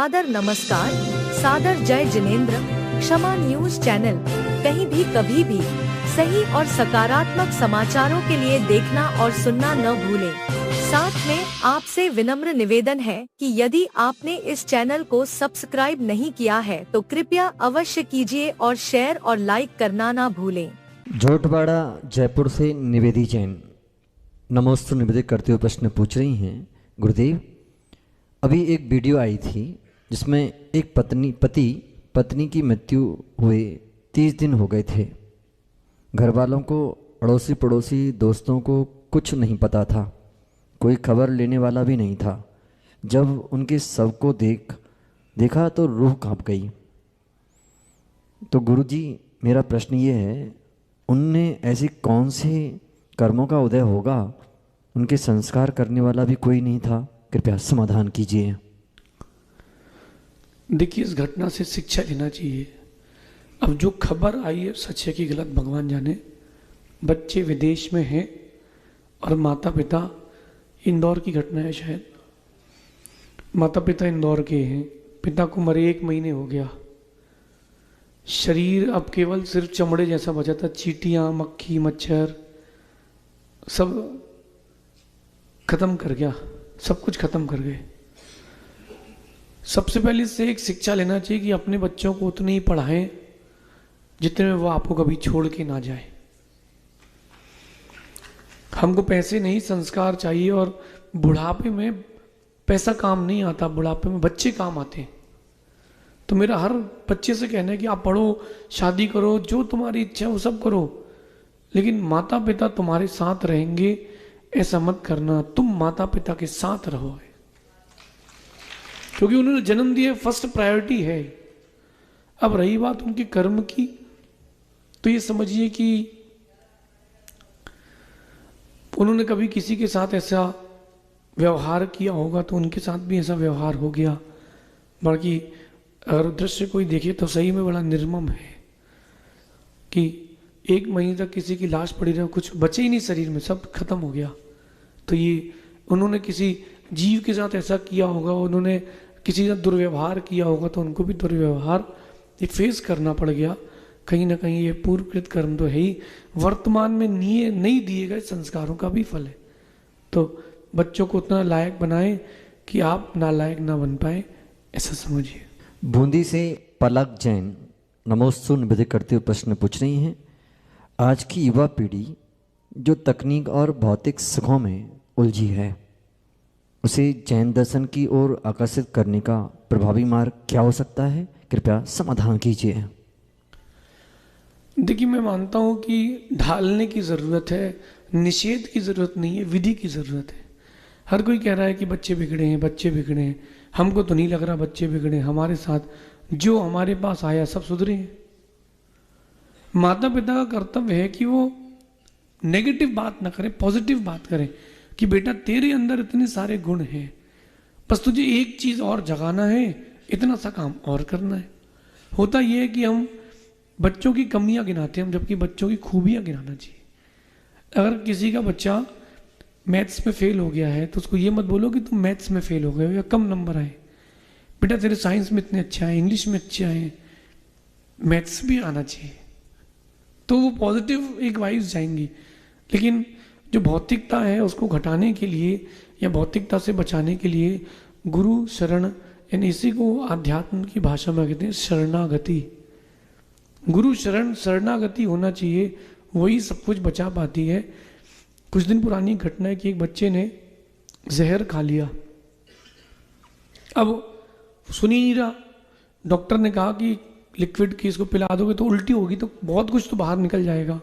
सादर नमस्कार, सादर जय जिनेंद्र। क्षमा न्यूज चैनल कहीं भी कभी भी सही और सकारात्मक समाचारों के लिए देखना और सुनना न भूलें। साथ में आपसे विनम्र निवेदन है कि यदि आपने इस चैनल को सब्सक्राइब नहीं किया है तो कृपया अवश्य कीजिए और शेयर और लाइक करना ना भूलें। झोटवाड़ा जयपुर से निवेदी जैन नमोस्तु निवेदित करते हुए प्रश्न पूछ रही हैं। गुरुदेव, अभी एक वीडियो आई थी जिसमें एक पत्नी की मृत्यु हुए 30 दिन हो गए थे। घर वालों को, अड़ोसी पड़ोसी दोस्तों को कुछ नहीं पता था, कोई खबर लेने वाला भी नहीं था। जब उनके शव को देखा तो रूह कांप गई। तो गुरुजी, मेरा प्रश्न ये है, उनने ऐसे कौन से कर्मों का उदय होगा, उनके संस्कार करने वाला भी कोई नहीं था? कृपया समाधान कीजिए। देखिए, इस घटना से शिक्षा लेना चाहिए। अब जो खबर आई है सच है कि गलत भगवान जाने। बच्चे विदेश में हैं और माता पिता, इंदौर की घटना है शायद, माता पिता इंदौर के हैं। पिता को मरे 1 महीने हो गया। शरीर अब केवल सिर्फ चमड़े जैसा बचा था। चींटियां, मक्खी, मच्छर सब खत्म कर गया, सब कुछ खत्म कर गए। सबसे पहले इससे एक शिक्षा लेना चाहिए कि अपने बच्चों को उतनी ही पढ़ाएं जितने में वो आपको कभी छोड़ के ना जाए। हमको पैसे नहीं, संस्कार चाहिए। और बुढ़ापे में पैसा काम नहीं आता, बुढ़ापे में बच्चे काम आते हैं। तो मेरा हर बच्चे से कहना है कि आप पढ़ो, शादी करो, जो तुम्हारी इच्छा है वो सब करो, लेकिन माता पिता तुम्हारे साथ रहेंगे ऐसा मत करना। तुम माता पिता के साथ रहो, क्योंकि उन्होंने जन्म दिया, फर्स्ट प्रायोरिटी है। अब रही बात उनके कर्म की, तो ये समझिए कि उन्होंने कभी किसी के साथ ऐसा व्यवहार किया होगा तो उनके साथ भी ऐसा व्यवहार हो गया। बाकी अगर दृश्य कोई देखे तो सही में बड़ा निर्मम है कि 1 महीने तक किसी की लाश पड़ी रही, कुछ बचे ही नहीं शरीर में, सब खत्म हो गया। तो ये उन्होंने किसी जीव के साथ ऐसा किया होगा, उन्होंने किसी का दुर्व्यवहार किया होगा, तो उनको भी दुर्व्यवहार ये फेस करना पड़ गया। कहीं ना कहीं ये पूर्वकृत कर्म तो है ही, वर्तमान में नहीं दिए गए संस्कारों का भी फल है। तो बच्चों को उतना लायक बनाएं कि आप नालायक ना बन पाए, ऐसा समझिए। बूंदी से पलक जैन नमोस्तु निवेदित करते हुए प्रश्न पूछ रही हैं। आज की युवा पीढ़ी जो तकनीक और भौतिक सुखों में उलझी है, उसे जैन दर्शन की ओर आकर्षित करने का प्रभावी मार्ग क्या हो सकता है? कृपया समाधान कीजिए। देखिए, मैं मानता हूं कि ढालने की ज़रूरत है, निषेध की ज़रूरत नहीं है, विधि की ज़रूरत है। हर कोई कह रहा है कि बच्चे बिगड़े हैं, बच्चे बिगड़े हैं। हमको तो नहीं लग रहा बच्चे बिगड़े। हमारे साथ जो हमारे पास आया सब सुधरे हैं। माता पिता का कर्तव्य है कि वो नेगेटिव बात ना करें, पॉजिटिव बात करें कि बेटा तेरे अंदर इतने सारे गुण हैं, बस तुझे एक चीज़ और जगाना है, इतना सा काम और करना है। होता यह है कि हम बच्चों की कमियां गिनाते हैं, जबकि बच्चों की खूबियां गिनाना चाहिए। अगर किसी का बच्चा मैथ्स में फेल हो गया है तो उसको ये मत बोलो कि तुम मैथ्स में फेल हो गए हो या कम नंबर आए। बेटा तेरे साइंस में इतने अच्छा है, इंग्लिश में अच्छे आए, मैथ्स भी आना चाहिए। तो वो पॉजिटिव एक वाइब्स जाएंगी। लेकिन जो भौतिकता है उसको घटाने के लिए या भौतिकता से बचाने के लिए गुरु शरण, यानी इसी को आध्यात्म की भाषा में कहते हैं शरणागति। गुरु शरण शरणागति होना चाहिए, वही सब कुछ बचा पाती है। कुछ दिन पुरानी घटना है कि एक बच्चे ने जहर खा लिया। अब सुन ही नहीं रहा। डॉक्टर ने कहा कि लिक्विड की इसको पिला दोगे तो उल्टी होगी, तो बहुत कुछ तो बाहर निकल जाएगा।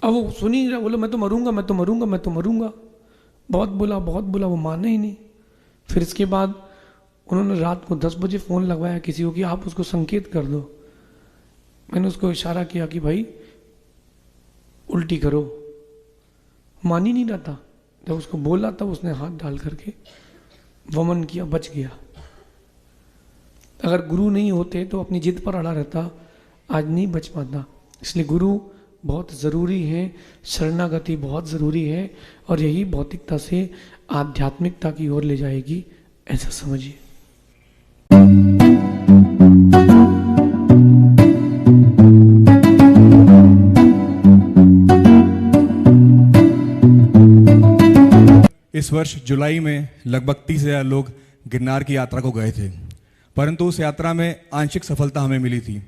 अब वो सुन ही नहीं रहा, बोला मैं तो मरूंगा, मैं तो मरूंगा, मैं तो मरूंगा। बहुत बोला, वो माना ही नहीं। फिर इसके बाद उन्होंने रात को 10 बजे फ़ोन लगवाया किसी को कि आप उसको संकेत कर दो। मैंने उसको इशारा किया कि भाई उल्टी करो, मान ही नहीं रहा था। जब उसको बोला तब उसने हाथ डाल करके वमन किया, बच गया। अगर गुरु नहीं होते तो अपनी जिद पर अड़ा रहता, आज नहीं बच पाता। इसलिए गुरु बहुत ज़रूरी हैं, शरणागति बहुत ज़रूरी है, और यही भौतिकता से आध्यात्मिकता की ओर ले जाएगी, ऐसा समझिए। इस वर्ष जुलाई में लगभग 30,000 लोग गिरनार की यात्रा को गए थे, परंतु उस यात्रा में आंशिक सफलता हमें मिली थी।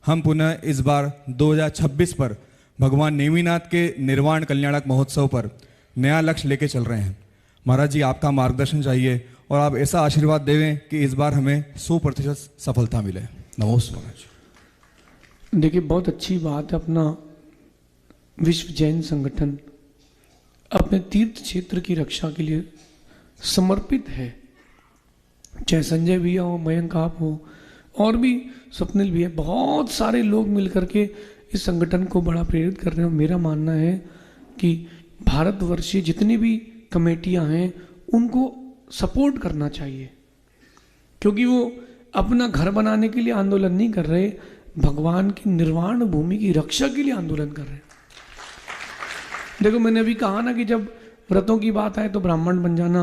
हम पुनः इस बार 2026 पर भगवान नेमिनाथ के निर्वाण कल्याणक महोत्सव पर नया लक्ष्य लेके चल रहे हैं। महाराज जी, आपका मार्गदर्शन चाहिए और आप ऐसा आशीर्वाद देवें कि इस बार हमें 100% सफलता मिले। नमोस्तु महाराज। देखिए, बहुत अच्छी बात है, अपना विश्व जैन संगठन अपने तीर्थ क्षेत्र की रक्षा के लिए समर्पित है। चाहे संजय भैया हो, मयंक आप हो, और भी स्वप्निल भी है, बहुत सारे लोग मिलकर के इस संगठन को बड़ा प्रेरित कर रहे हैं। मेरा मानना है कि भारतवर्षीय जितनी भी कमेटियां हैं उनको सपोर्ट करना चाहिए, क्योंकि वो अपना घर बनाने के लिए आंदोलन नहीं कर रहे, भगवान की निर्वाण भूमि की रक्षा के लिए आंदोलन कर रहे हैं। देखो, मैंने अभी कहा ना कि जब व्रतों की बात आए तो ब्राह्मण बन जाना,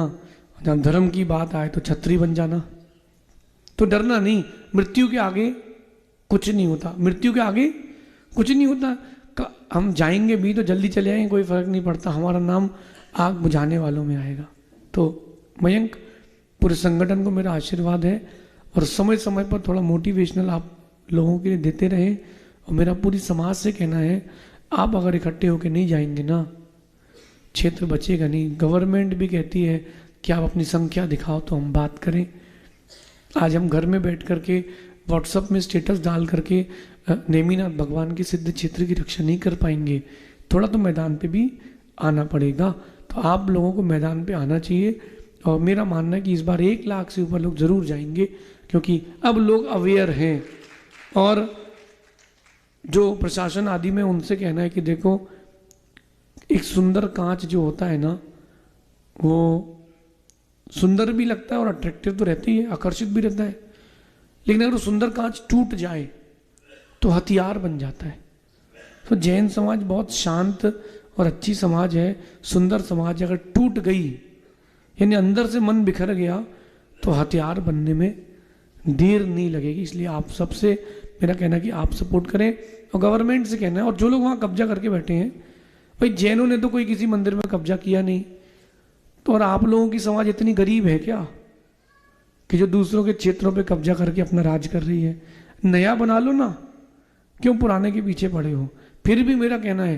जब धर्म की बात आए तो क्षत्रिय बन जाना। तो डरना नहीं, मृत्यु के आगे कुछ नहीं होता, मृत्यु के आगे कुछ नहीं होता। हम जाएंगे भी तो जल्दी चले आएंगे, कोई फर्क नहीं पड़ता, हमारा नाम आग बुझाने वालों में आएगा। तो मयंक, पूरे संगठन को मेरा आशीर्वाद है, और समय समय पर थोड़ा मोटिवेशनल आप लोगों के लिए देते रहें। और मेरा पूरी समाज से कहना है, आप अगर इकट्ठे होकर नहीं जाएंगे ना, क्षेत्र बचेगा नहीं। गवर्नमेंट भी कहती है कि आप अपनी संख्या दिखाओ तो हम बात करें। आज हम घर में बैठ करके व्हाट्सएप में स्टेटस डाल करके नेमिनाथ भगवान के सिद्ध क्षेत्र की रक्षा नहीं कर पाएंगे, थोड़ा तो मैदान पे भी आना पड़ेगा। तो आप लोगों को मैदान पे आना चाहिए, और मेरा मानना है कि इस बार 1 लाख से ऊपर लोग जरूर जाएंगे, क्योंकि अब लोग अवेयर हैं। और जो प्रशासन आदि में उनसे कहना है कि देखो, एक सुंदर कांच जो होता है ना, वो सुंदर भी लगता है और अट्रैक्टिव तो रहती है, आकर्षित भी रहता है, लेकिन अगर वो सुंदर कांच टूट जाए तो हथियार बन जाता है। तो जैन समाज बहुत शांत और अच्छी समाज है, सुंदर समाज। अगर टूट गई, यानी अंदर से मन बिखर गया, तो हथियार बनने में देर नहीं लगेगी। इसलिए आप सबसे मेरा कहना है कि आप सपोर्ट करें, और गवर्नमेंट से कहना है। और जो लोग वहाँ कब्जा करके बैठे हैं, भाई जैनों ने तो कोई किसी मंदिर में कब्जा किया नहीं, तो और आप लोगों की समाज इतनी गरीब है क्या कि जो दूसरों के क्षेत्रों पे कब्जा करके अपना राज कर रही है? नया बना लो ना, क्यों पुराने के पीछे पड़े हो? फिर भी मेरा कहना है,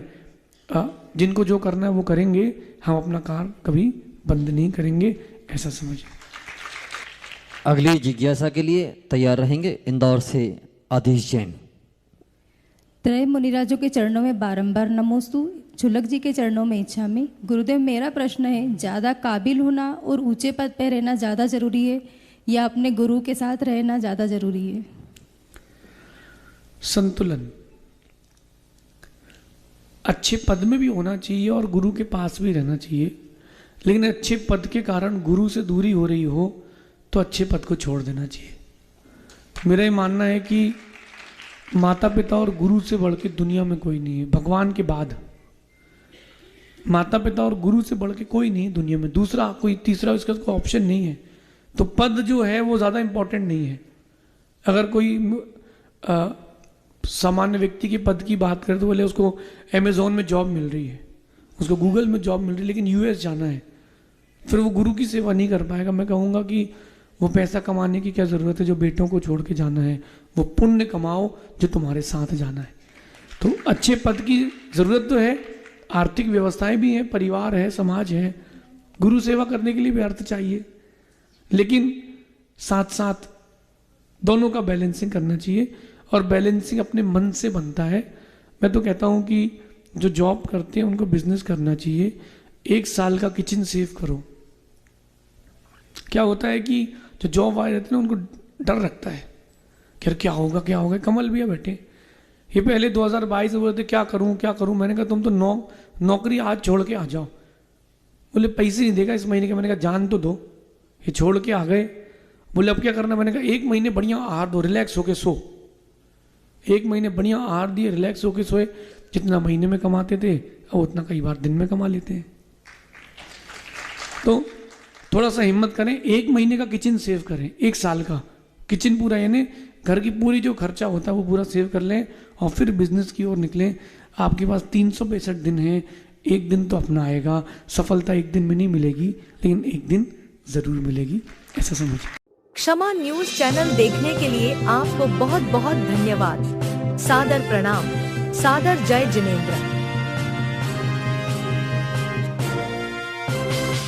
जिनको जो करना है वो करेंगे, हम अपना कार्य कभी बंद नहीं करेंगे, ऐसा समझिए। अगली जिज्ञासा के लिए तैयार रहेंगे इंदौर से आदेश जैन। त्रय मुनिराजों के चरणों में बारंबार नमोस्तु, झुलक जी के चरणों में इच्छामि। गुरुदेव, मेरा प्रश्न है, ज़्यादा काबिल होना और ऊंचे पद पर रहना ज़्यादा जरूरी है या अपने गुरु के साथ रहना ज़्यादा जरूरी है? संतुलन। अच्छे पद में भी होना चाहिए और गुरु के पास भी रहना चाहिए, लेकिन अच्छे पद के कारण गुरु से दूरी हो रही हो तो अच्छे पद को छोड़ देना चाहिए। मेरा ये मानना है कि माता पिता और गुरु से बढ़ के दुनिया में कोई नहीं है, भगवान के बाद माता पिता और गुरु से बढ़ के कोई नहीं है दुनिया में, दूसरा कोई तीसरा इसका कोई ऑप्शन नहीं है। तो पद जो है वो ज़्यादा इंपॉर्टेंट नहीं है। अगर कोई सामान्य व्यक्ति के पद की बात करें तो बोले उसको अमेजोन में जॉब मिल रही है, उसको गूगल में जॉब मिल रही है, लेकिन यूएस जाना है, फिर वो गुरु की सेवा नहीं कर पाएगा। मैं कहूँगा कि वो पैसा कमाने की क्या ज़रूरत है, जो बेटों को छोड़ के जाना है वो पुण्य कमाओ जो तुम्हारे साथ जाना है। तो अच्छे पद की ज़रूरत तो है, आर्थिक व्यवस्थाएं भी हैं, परिवार है, समाज है, गुरु सेवा करने के लिए भी अर्थ चाहिए, लेकिन साथ साथ दोनों का बैलेंसिंग करना चाहिए, और बैलेंसिंग अपने मन से बनता है। मैं तो कहता हूँ कि जो जॉब करते हैं उनको बिजनेस करना चाहिए। 1 साल का किचन सेव करो। क्या होता है कि जो जॉब वाले रहते हैं ना, उनको डर रखता है कि क्या होगा क्या होगा। कमल भैया बैठे, ये पहले 2022 में बोले थे क्या करूं क्या करूं। मैंने कहा तुम तो नौकरी आज छोड़ के आ जाओ। बोले पैसे नहीं देगा इस महीने के। मैंने कहा जान तो दो। ये छोड़ के आ गए। बोले अब क्या करना। मैंने कहा 1 महीने बढ़िया आहार दो, रिलैक्स होके सो। 1 महीने बढ़िया आहार दिए, रिलैक्स होके सोए, जितना महीने में कमाते थे अब उतना कई बार दिन में कमा लेते हैं। तो थोड़ा सा हिम्मत करें, 1 महीने का किचन सेव करें, 1 साल का किचन पूरा, यानी घर की पूरी जो खर्चा होता है वो पूरा सेव कर लें और फिर बिजनेस की ओर निकलें। आपके पास 365 दिन हैं, एक दिन तो अपना आएगा। सफलता एक दिन में नहीं मिलेगी, लेकिन एक दिन जरूर मिलेगी, ऐसा समझ। क्षमा न्यूज चैनल देखने के लिए आपको बहुत बहुत धन्यवाद। सादर प्रणाम। सादर जय जिनेंद्र।